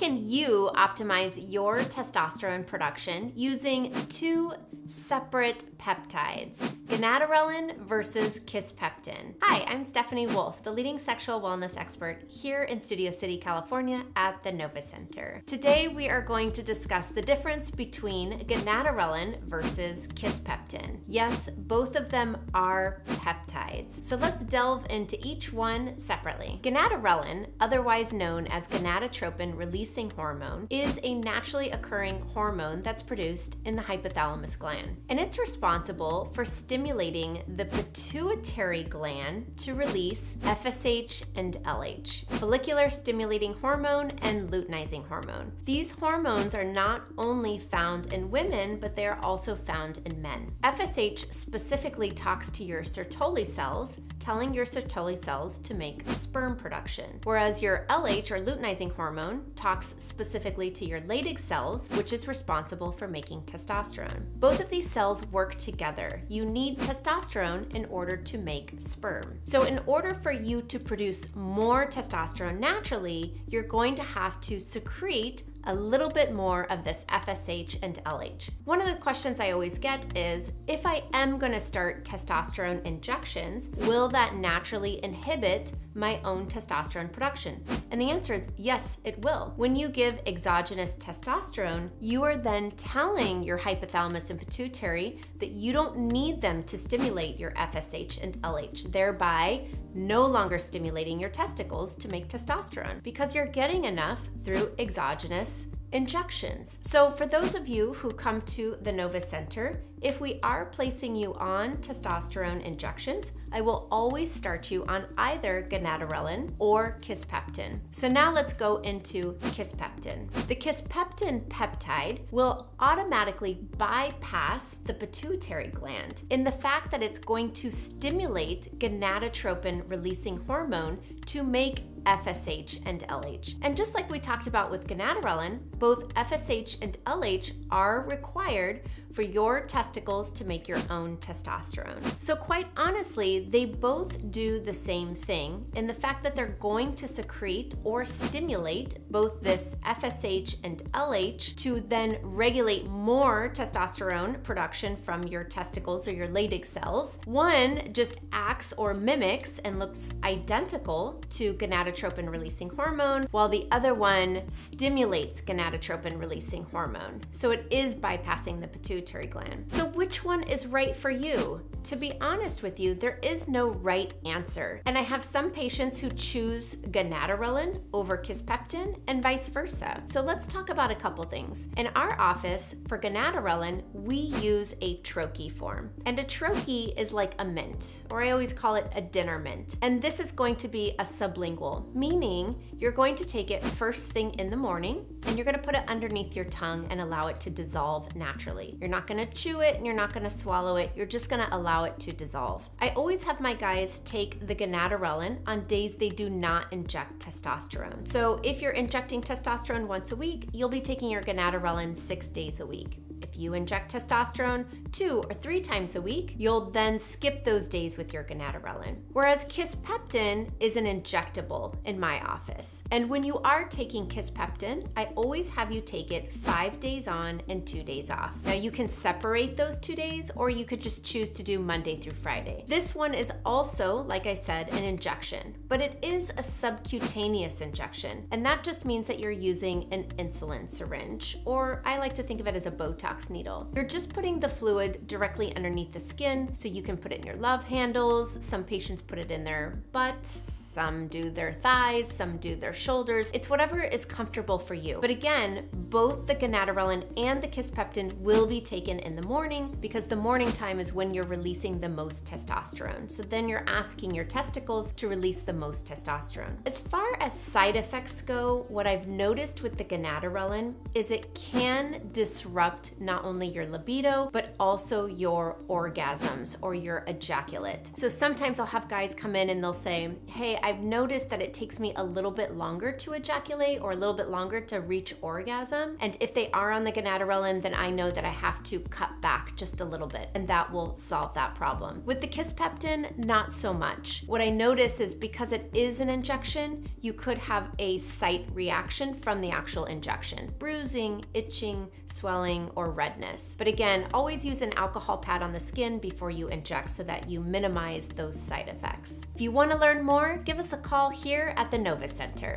can you optimize your testosterone production using two separate peptides, gonadorelin versus Kisspeptin? Hi, I'm Stephanie Wolf, the leading sexual wellness expert here in Studio City, California at the Novus Center. Today, we are going to discuss the difference between gonadorelin versus Kisspeptin. Yes, both of them are peptides. So let's delve into each one separately. Gonadorelin, otherwise known as gonadotropin-releasing hormone, is a naturally occurring hormone that's produced in the hypothalamus gland. And it's responsible for stimulating the pituitary gland to release FSH and LH, follicular stimulating hormone and luteinizing hormone. These hormones are not only found in women, but they are also found in men. FSH specifically talks to your Sertoli cells, telling your Sertoli cells to make sperm production, whereas your LH or luteinizing hormone talks specifically to your Leydig cells, which is responsible for making testosterone. Both of these cells work together. You need testosterone in order to make sperm. So in order for you to produce more testosterone naturally, you're going to have to secrete a little bit more of this FSH and LH. One of the questions I always get is, if I am going to start testosterone injections, will that naturally inhibit my own testosterone production? And the answer is yes, it will. When you give exogenous testosterone, you are then telling your hypothalamus and pituitary that you don't need them to stimulate your FSH and LH, thereby no longer stimulating your testicles to make testosterone because you're getting enough through exogenous injections. So for those of you who come to the Novus Center, if we are placing you on testosterone injections, I will always start you on either gonadorelin or Kisspeptin. So now let's go into Kisspeptin. The Kisspeptin peptide will automatically bypass the pituitary gland in the fact that it's going to stimulate gonadotropin releasing hormone to make FSH and LH. And just like we talked about with gonadorelin, both FSH and LH are required for your testicles to make your own testosterone. So quite honestly, they both do the same thing in the fact that they're going to secrete or stimulate both this FSH and LH to then regulate more testosterone production from your testicles or your Leydig cells. One just acts or mimics and looks identical to gonadotropin releasing hormone, while the other one stimulates gonadotropin releasing hormone. So it is bypassing the pituitary gland. So which one is right for you? To be honest with you, there is no right answer. And I have some patients who choose gonadorelin over Kisspeptin and vice versa. So let's talk about a couple things. In our office, for gonadorelin, we use a troche form. And a troche is like a mint, or I always call it a dinner mint. And this is going to be a sublingual, meaning you're going to take it first thing in the morning and you're going to put it underneath your tongue and allow it to dissolve naturally. You're not going to chew it and you're not going to swallow it. You're just going to allow it to dissolve. I always have my guys take the gonadorelin on days they do not inject testosterone. So if you're injecting testosterone once a week, you'll be taking your gonadorelin 6 days a week. If you inject testosterone 2 or 3 times a week, you'll then skip those days with your gonadorelin. Whereas Kisspeptin is an injectable in my office. And when you are taking Kisspeptin, I always have you take it 5 days on and 2 days off. Now you can separate those 2 days, or you could just choose to do Monday through Friday. This one is also, like I said, an injection, but it is a subcutaneous injection. And that just means that you're using an insulin syringe, or I like to think of it as a Botox needle. You're just putting the fluid directly underneath the skin, so you can put it in your love handles. Some patients put it in their butt, some do their thighs, some do their shoulders. It's whatever is comfortable for you. But again, both the gonadorelin and the Kisspeptin will be taken in the morning because the morning time is when you're releasing the most testosterone. So then you're asking your testicles to release the most testosterone. As far as side effects go, what I've noticed with the gonadorelin is it can disrupt not only your libido, but also your orgasms or your ejaculate. So sometimes I'll have guys come in and they'll say, hey, I've noticed that it takes me a little bit longer to ejaculate or a little bit longer to reach orgasm. And if they are on the gonadorelin, then I know that I have to cut back just a little bit, and that will solve that problem. With the Kisspeptin, not so much. What I notice is because it is an injection, you could have a site reaction from the actual injection. Bruising, itching, swelling, or redness. But again, always use an alcohol pad on the skin before you inject so that you minimize those side effects. If you want to learn more, give us a call here at the Novus Center.